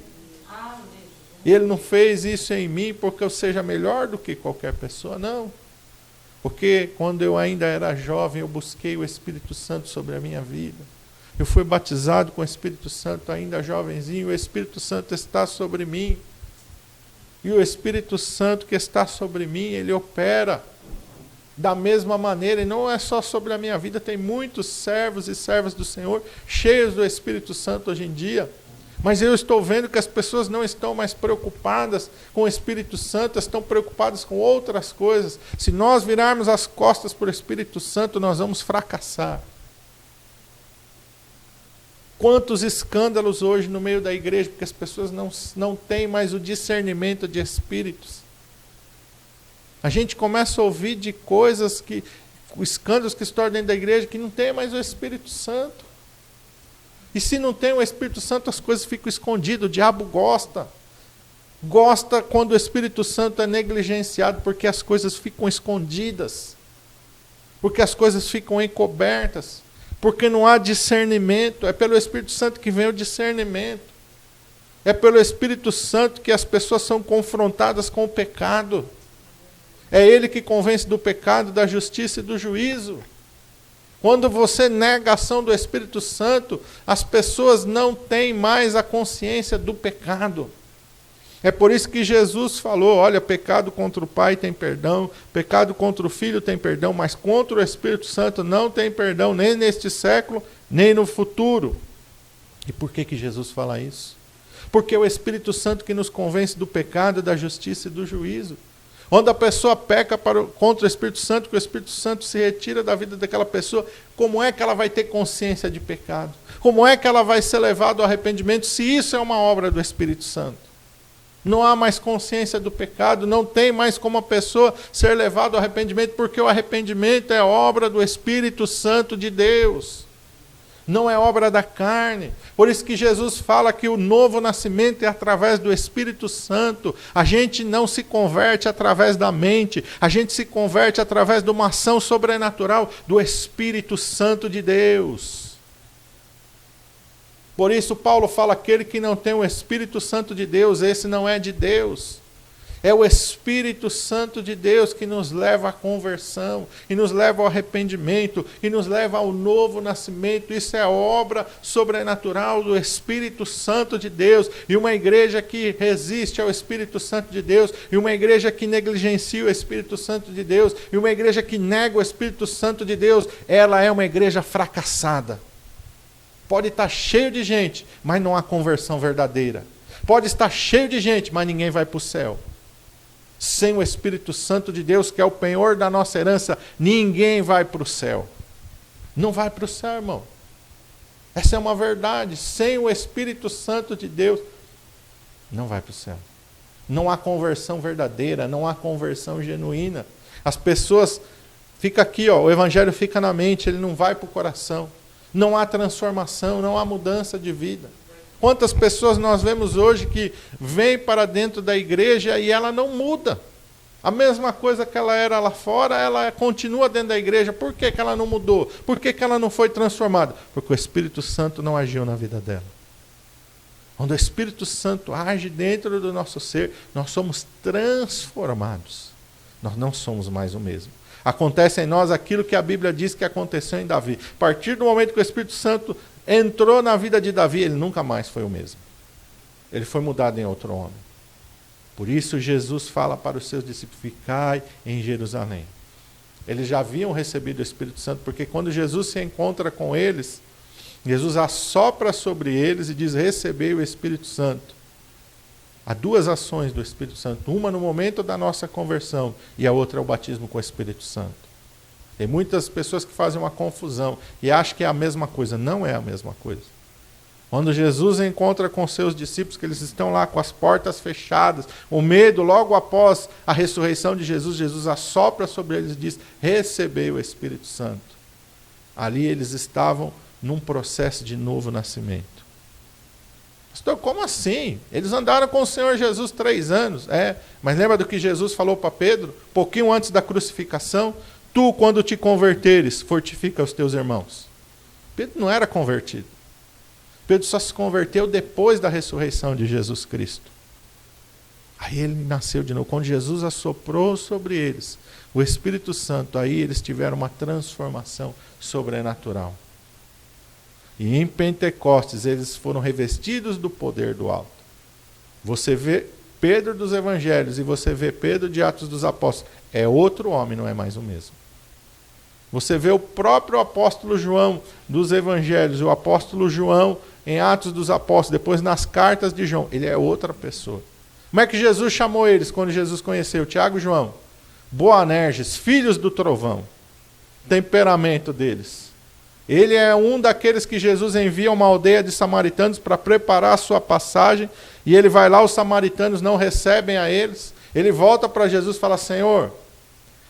Ele não fez isso em mim porque eu seja melhor do que qualquer pessoa, não. Porque quando eu ainda era jovem, eu busquei o Espírito Santo sobre a minha vida. Eu fui batizado com o Espírito Santo ainda jovenzinho, o Espírito Santo está sobre mim. E o Espírito Santo que está sobre mim, ele opera da mesma maneira, e não é só sobre a minha vida, tem muitos servos e servas do Senhor cheios do Espírito Santo hoje em dia. Mas eu estou vendo que as pessoas não estão mais preocupadas com o Espírito Santo, estão preocupadas com outras coisas. Se nós virarmos as costas para o Espírito Santo, nós vamos fracassar. Quantos escândalos hoje no meio da igreja, porque as pessoas não têm mais o discernimento de espíritos. A gente começa a ouvir de coisas escândalos que estão dentro da igreja, que não tem mais o Espírito Santo. E se não tem o Espírito Santo, as coisas ficam escondidas. O diabo gosta. Gosta quando o Espírito Santo é negligenciado, porque as coisas ficam escondidas. Porque as coisas ficam encobertas. Porque não há discernimento. É pelo Espírito Santo que vem o discernimento. É pelo Espírito Santo que as pessoas são confrontadas com o pecado. É Ele que convence do pecado, da justiça e do juízo. Quando você nega a ação do Espírito Santo, as pessoas não têm mais a consciência do pecado. É por isso que Jesus falou, olha, pecado contra o Pai tem perdão, pecado contra o Filho tem perdão, mas contra o Espírito Santo não tem perdão, nem neste século, nem no futuro. E por que Jesus fala isso? Porque é o Espírito Santo que nos convence do pecado, da justiça e do juízo. Onde a pessoa peca contra o Espírito Santo, que o Espírito Santo se retira da vida daquela pessoa, como é que ela vai ter consciência de pecado? Como é que ela vai ser levada ao arrependimento, se isso é uma obra do Espírito Santo? Não há mais consciência do pecado, não tem mais como a pessoa ser levada ao arrependimento, porque o arrependimento é obra do Espírito Santo de Deus. Não é obra da carne. Por isso que Jesus fala que o novo nascimento é através do Espírito Santo. A gente não se converte através da mente. A gente se converte através de uma ação sobrenatural do Espírito Santo de Deus. Por isso Paulo fala, aquele que não tem o Espírito Santo de Deus, esse não é de Deus. É o Espírito Santo de Deus que nos leva à conversão, e nos leva ao arrependimento, e nos leva ao novo nascimento. Isso é obra sobrenatural do Espírito Santo de Deus. E uma igreja que resiste ao Espírito Santo de Deus, e uma igreja que negligencia o Espírito Santo de Deus, e uma igreja que nega o Espírito Santo de Deus, ela é uma igreja fracassada. Pode estar cheio de gente, mas não há conversão verdadeira. Pode estar cheio de gente, mas ninguém vai para o céu. Sem o Espírito Santo de Deus, que é o penhor da nossa herança, ninguém vai para o céu. Não vai para o céu, irmão. Essa é uma verdade. Sem o Espírito Santo de Deus, não vai para o céu. Não há conversão verdadeira, não há conversão genuína. As pessoas, fica aqui, ó, o evangelho fica na mente, ele não vai para o coração. Não há transformação, não há mudança de vida. Quantas pessoas nós vemos hoje que vêm para dentro da igreja e ela não muda. A mesma coisa que ela era lá fora, ela continua dentro da igreja. Por que ela não mudou? Por que ela não foi transformada? Porque o Espírito Santo não agiu na vida dela. Quando o Espírito Santo age dentro do nosso ser, nós somos transformados. Nós não somos mais o mesmo. Acontece em nós aquilo que a Bíblia diz que aconteceu em Davi. A partir do momento que o Espírito Santo entrou na vida de Davi, ele nunca mais foi o mesmo. Ele foi mudado em outro homem. Por isso Jesus fala para os seus discípulos, ficai em Jerusalém. Eles já haviam recebido o Espírito Santo, porque quando Jesus se encontra com eles, Jesus assopra sobre eles e diz, recebei o Espírito Santo. Há duas ações do Espírito Santo, uma no momento da nossa conversão e a outra é o batismo com o Espírito Santo. Tem muitas pessoas que fazem uma confusão e acham que é a mesma coisa. Não é a mesma coisa. Quando Jesus encontra com seus discípulos, que eles estão lá com as portas fechadas, o medo, logo após a ressurreição de Jesus, Jesus assopra sobre eles e diz, recebei o Espírito Santo. Ali eles estavam num processo de novo nascimento. Pastor, como assim? Eles andaram com o Senhor Jesus 3 anos. Mas lembra do que Jesus falou para Pedro, pouquinho antes da crucificação? Tu, quando te converteres, fortifica os teus irmãos. Pedro não era convertido. Pedro só se converteu depois da ressurreição de Jesus Cristo. Aí ele nasceu de novo. Quando Jesus assoprou sobre eles o Espírito Santo, aí eles tiveram uma transformação sobrenatural. E em Pentecostes eles foram revestidos do poder do alto. Você vê Pedro dos Evangelhos e você vê Pedro de Atos dos Apóstolos. É outro homem, não é mais o mesmo. Você vê o próprio apóstolo João dos Evangelhos, o apóstolo João em Atos dos Apóstolos, depois nas cartas de João. Ele é outra pessoa. Como é que Jesus chamou eles quando Jesus conheceu? Tiago e João. Boanerges, filhos do trovão. Temperamento deles. Ele é um daqueles que Jesus envia a uma aldeia de samaritanos para preparar a sua passagem. E ele vai lá, os samaritanos não recebem a eles. Ele volta para Jesus e fala: Senhor,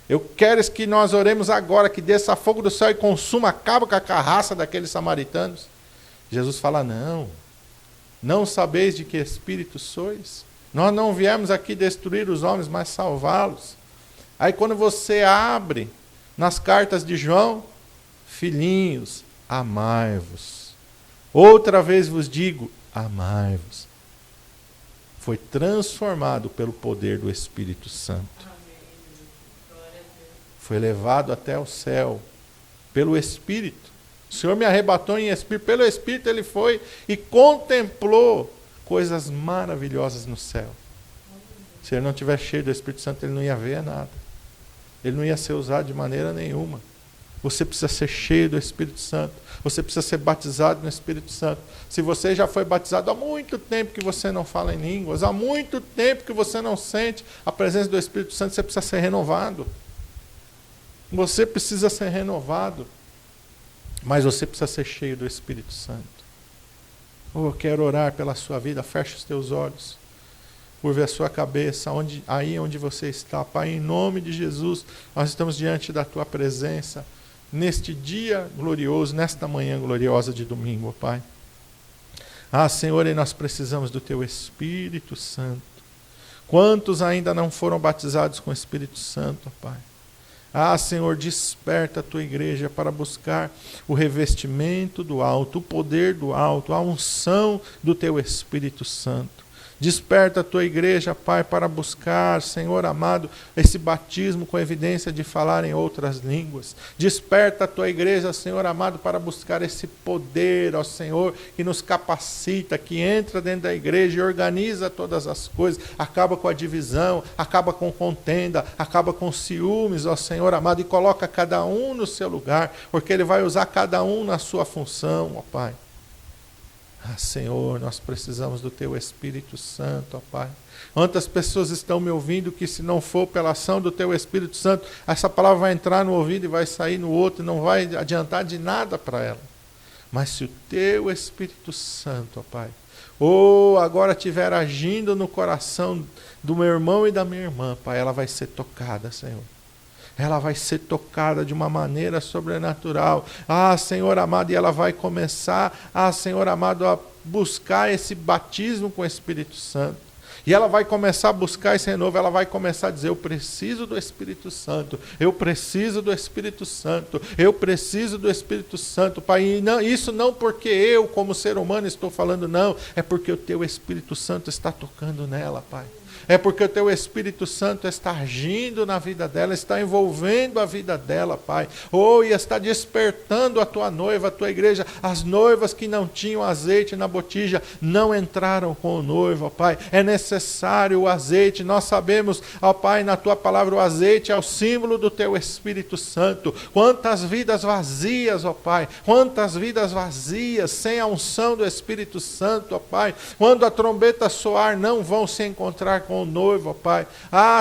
eu quero que nós oremos agora, que desça fogo do céu e consuma, acaba com a carraça daqueles samaritanos. Jesus fala: não sabeis de que espírito sois? Nós não viemos aqui destruir os homens, mas salvá-los. Aí quando você abre nas cartas de João, filhinhos, amai-vos. Outra vez vos digo, amai-vos. Foi transformado pelo poder do Espírito Santo. Foi levado até o céu pelo Espírito. O Senhor me arrebatou em Espírito. Pelo Espírito ele foi e contemplou coisas maravilhosas no céu. Se ele não estiver cheio do Espírito Santo, ele não ia ver nada. Ele não ia ser usado de maneira nenhuma. Você precisa ser cheio do Espírito Santo. Você precisa ser batizado no Espírito Santo. Se você já foi batizado há muito tempo que você não fala em línguas, há muito tempo que você não sente a presença do Espírito Santo, você precisa ser renovado. Você precisa ser renovado. Mas você precisa ser cheio do Espírito Santo. Eu quero orar pela sua vida. Feche os teus olhos. Curve a sua cabeça, aí onde você está. Pai, em nome de Jesus, nós estamos diante da tua presença, neste dia glorioso, nesta manhã gloriosa de domingo, Pai. Senhor, e nós precisamos do teu Espírito Santo. Quantos ainda não foram batizados com o Espírito Santo, Pai? Senhor, desperta a tua igreja para buscar o revestimento do alto, o poder do alto, a unção do teu Espírito Santo. Desperta a tua igreja, Pai, para buscar, Senhor amado, esse batismo com evidência de falar em outras línguas. Desperta a tua igreja, Senhor amado, para buscar esse poder, ó Senhor, que nos capacita, que entra dentro da igreja e organiza todas as coisas, acaba com a divisão, acaba com contenda, acaba com ciúmes, ó Senhor amado, e coloca cada um no seu lugar, porque Ele vai usar cada um na sua função, ó Pai. Senhor, nós precisamos do teu Espírito Santo, ó Pai. Quantas pessoas estão me ouvindo que, se não for pela ação do teu Espírito Santo, essa palavra vai entrar no ouvido e vai sair no outro, e não vai adiantar de nada para ela. Mas se o teu Espírito Santo, ó Pai, agora estiver agindo no coração do meu irmão e da minha irmã, Pai, ela vai ser tocada, Senhor. Ela vai ser tocada de uma maneira sobrenatural. Senhor amado, e ela vai começar, Senhor amado, a buscar esse batismo com o Espírito Santo. E ela vai começar a buscar esse renovo, ela vai começar a dizer: eu preciso do Espírito Santo, eu preciso do Espírito Santo, eu preciso do Espírito Santo, Pai. E não, isso não porque eu, como ser humano, estou falando, não, é porque o teu Espírito Santo está tocando nela, Pai. É porque o teu Espírito Santo está agindo na vida dela, está envolvendo a vida dela, Pai. E está despertando a tua noiva, a tua igreja. As noivas que não tinham azeite na botija não entraram com o noivo, ó Pai. É necessário o azeite. Nós sabemos, ó Pai, na tua palavra, o azeite é o símbolo do teu Espírito Santo. Quantas vidas vazias, ó Pai. Quantas vidas vazias, sem a unção do Espírito Santo, ó Pai. Quando a trombeta soar, não vão se encontrar com o noivo, ó Pai.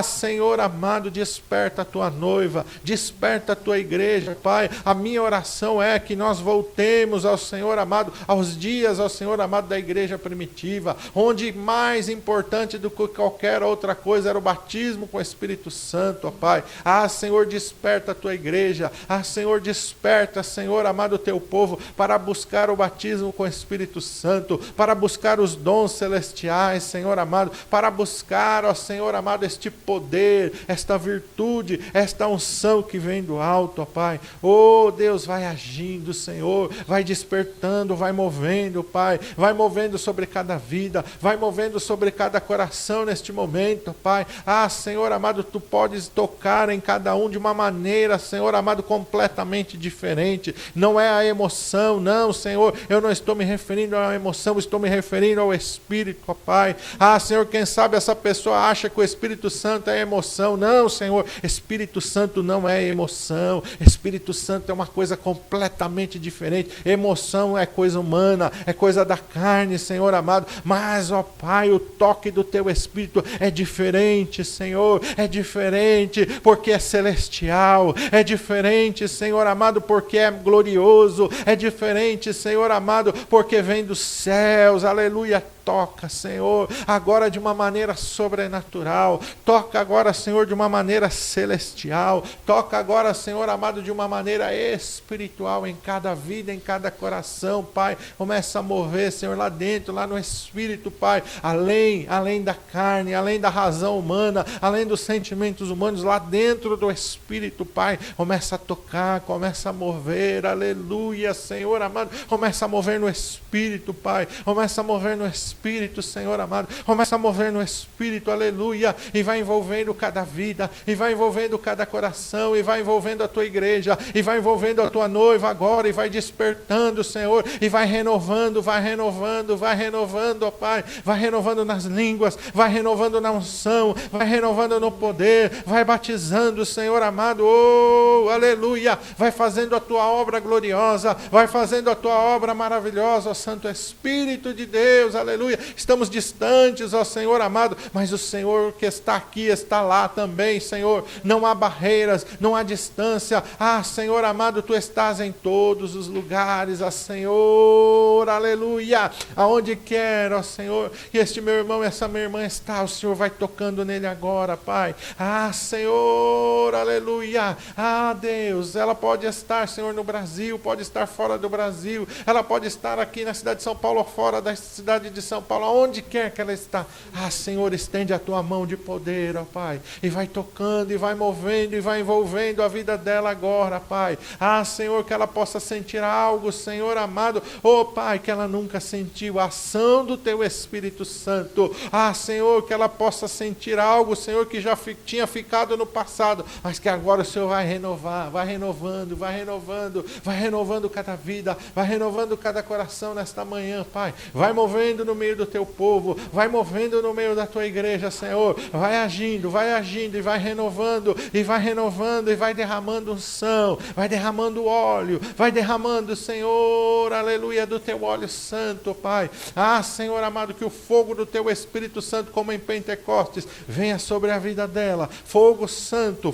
Senhor amado, desperta a tua noiva, desperta a tua igreja, Pai. A minha oração é que nós voltemos ao Senhor amado, aos dias, ao Senhor amado, da igreja primitiva, onde mais importante do que qualquer outra coisa era o batismo com o Espírito Santo, ó Pai. Senhor, desperta a tua igreja. Senhor, desperta, Senhor amado, o teu povo para buscar o batismo com o Espírito Santo, para buscar os dons celestiais, Senhor amado, para buscar, buscar, ó Senhor amado, este poder, esta virtude, esta unção que vem do alto, ó Pai. Oh Deus, vai agindo, Senhor, vai despertando, vai movendo, Pai, vai movendo sobre cada vida, vai movendo sobre cada coração neste momento, Pai. Ah, Senhor amado, Tu podes tocar em cada um de uma maneira, Senhor amado, completamente diferente. Não é a emoção, não, Senhor, eu não estou me referindo à emoção, estou me referindo ao Espírito, ó Pai. Ah, Senhor, quem sabe essa pessoa acha que o Espírito Santo é emoção. Não, Senhor, Espírito Santo não é emoção. Espírito Santo é uma coisa completamente diferente. Emoção é coisa humana, é coisa da carne, Senhor amado. Mas, ó Pai, o toque do Teu Espírito é diferente, Senhor. É diferente porque é celestial. É diferente, Senhor amado, porque é glorioso. É diferente, Senhor amado, porque vem dos céus. Aleluia. Toca, Senhor, agora de uma maneira sobrenatural. Toca agora, Senhor, de uma maneira celestial. Toca agora, Senhor amado, de uma maneira espiritual em cada vida, em cada coração, Pai. Começa a mover, Senhor, lá dentro, lá no Espírito, Pai. Além da carne, além da razão humana, além dos sentimentos humanos, lá dentro do Espírito, Pai. Começa a tocar, começa a mover. Aleluia, Senhor amado. Começa a mover no Espírito, Pai. Começa a mover no Espírito, Senhor amado, começa a mover no Espírito, aleluia, e vai envolvendo cada vida, e vai envolvendo cada coração, e vai envolvendo a tua igreja, e vai envolvendo a tua noiva agora, e vai despertando, Senhor, e vai renovando, ó Pai, vai renovando nas línguas, vai renovando na unção, vai renovando no poder, vai batizando, Senhor amado, oh, aleluia, vai fazendo a tua obra gloriosa, vai fazendo a tua obra maravilhosa, ó Santo Espírito de Deus, aleluia. Estamos distantes, ó Senhor amado, mas o Senhor que está aqui, está lá também, Senhor. Não há barreiras, não há distância. Ah, Senhor amado, Tu estás em todos os lugares, ó Senhor, aleluia. Aonde quer, ó Senhor, que este meu irmão e essa minha irmã está, o Senhor vai tocando nele agora, Pai. Ah, Senhor, aleluia. Ah, Deus, ela pode estar, Senhor, no Brasil, pode estar fora do Brasil, ela pode estar aqui na cidade de São Paulo ou fora da cidade de São Paulo, aonde quer que ela está. Ah, Senhor, estende a Tua mão de poder, ó Pai, e vai tocando, e vai movendo, e vai envolvendo a vida dela agora, Pai. Ah, Senhor, que ela possa sentir algo, Senhor amado, ó Pai, que ela nunca sentiu, a ação do Teu Espírito Santo. Ah, Senhor, que ela possa sentir algo, Senhor, que já tinha ficado no passado, mas que agora o Senhor vai renovar, vai renovando, vai renovando, vai renovando cada vida, vai renovando cada coração nesta manhã, Pai. Vai movendo no meio do Teu povo, vai movendo no meio da Tua igreja, Senhor, vai agindo, e vai renovando, e vai renovando, e vai derramando unção, vai derramando óleo, vai derramando, Senhor, aleluia, do Teu óleo santo, Pai. Ah, Senhor amado, que o fogo do Teu Espírito Santo, como em Pentecostes, venha sobre a vida dela, fogo santo,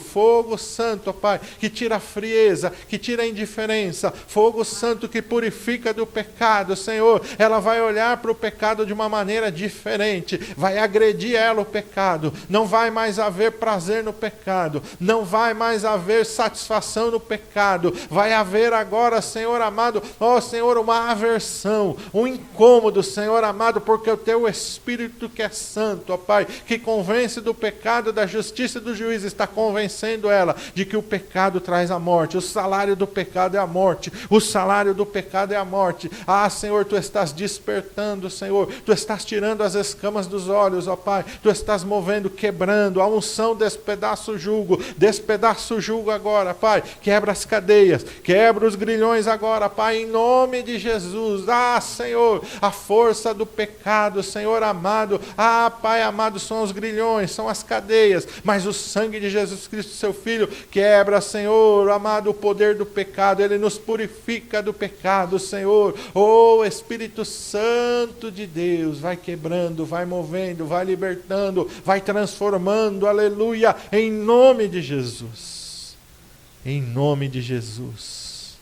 Pai, que tira a frieza, que tira a indiferença, fogo santo que purifica do pecado, Senhor. Ela vai olhar para o pecado de uma maneira diferente, vai agredir ela o pecado, não vai mais haver prazer no pecado, não vai mais haver satisfação no pecado, vai haver agora, Senhor amado, ó Senhor, uma aversão, um incômodo, Senhor amado, porque o Teu Espírito que é santo, ó Pai, que convence do pecado, da justiça e do juízo, está convencendo ela de que o pecado traz a morte, o salário do pecado é a morte, o salário do pecado é a morte. Ah, Senhor, Tu estás despertando, Senhor, Tu estás tirando as escamas dos olhos, ó Pai, Tu estás movendo, quebrando, a unção despedaça o jugo agora, Pai, quebra as cadeias, quebra os grilhões agora, Pai, em nome de Jesus. Ah, Senhor, a força do pecado, Senhor amado, ah, Pai amado, são os grilhões, são as cadeias, mas o sangue de Jesus Cristo, Seu Filho, quebra, Senhor amado, o poder do pecado, Ele nos purifica do pecado, Senhor. Oh, Espírito Santo de Deus, vai quebrando, vai movendo, vai libertando, vai transformando, aleluia, em nome de Jesus, em nome de Jesus,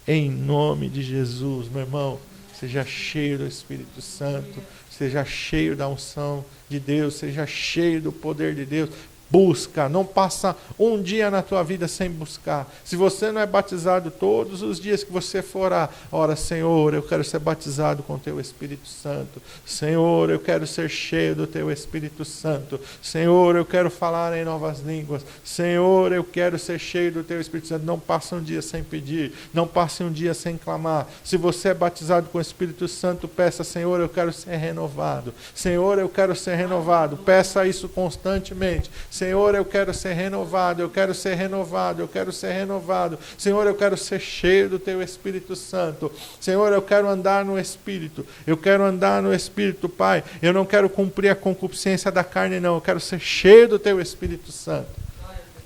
em nome de Jesus, meu irmão, seja cheio do Espírito Santo, seja cheio da unção de Deus, seja cheio do poder de Deus. Busca, não passa um dia na tua vida sem buscar. Se você não é batizado todos os dias que você for orar, ora, Senhor, eu quero ser batizado com o teu Espírito Santo. Senhor, eu quero ser cheio do teu Espírito Santo. Senhor, eu quero falar em novas línguas. Senhor, eu quero ser cheio do teu Espírito Santo. Não passe um dia sem pedir, não passe um dia sem clamar. Se você é batizado com o Espírito Santo, peça, Senhor, eu quero ser renovado. Senhor, eu quero ser renovado. Peça isso constantemente. Senhor, eu quero ser renovado, eu quero ser renovado, eu quero ser renovado. Senhor, eu quero ser cheio do teu Espírito Santo. Senhor, eu quero andar no Espírito. Eu quero andar no Espírito, Pai. Eu não quero cumprir a concupiscência da carne, não. Eu quero ser cheio do teu Espírito Santo.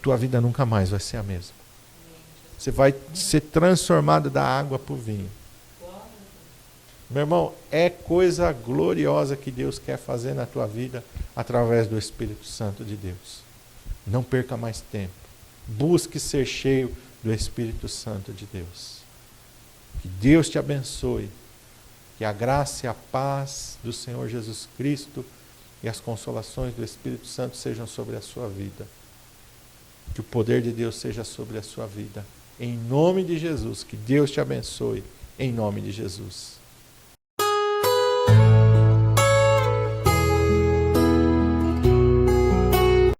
Tua vida nunca mais vai ser a mesma. Você vai ser transformado da água para o vinho. Meu irmão, é coisa gloriosa que Deus quer fazer na tua vida através do Espírito Santo de Deus. Não perca mais tempo. Busque ser cheio do Espírito Santo de Deus. Que Deus te abençoe. Que a graça e a paz do Senhor Jesus Cristo e as consolações do Espírito Santo sejam sobre a sua vida. Que o poder de Deus seja sobre a sua vida. Em nome de Jesus, que Deus te abençoe. Em nome de Jesus.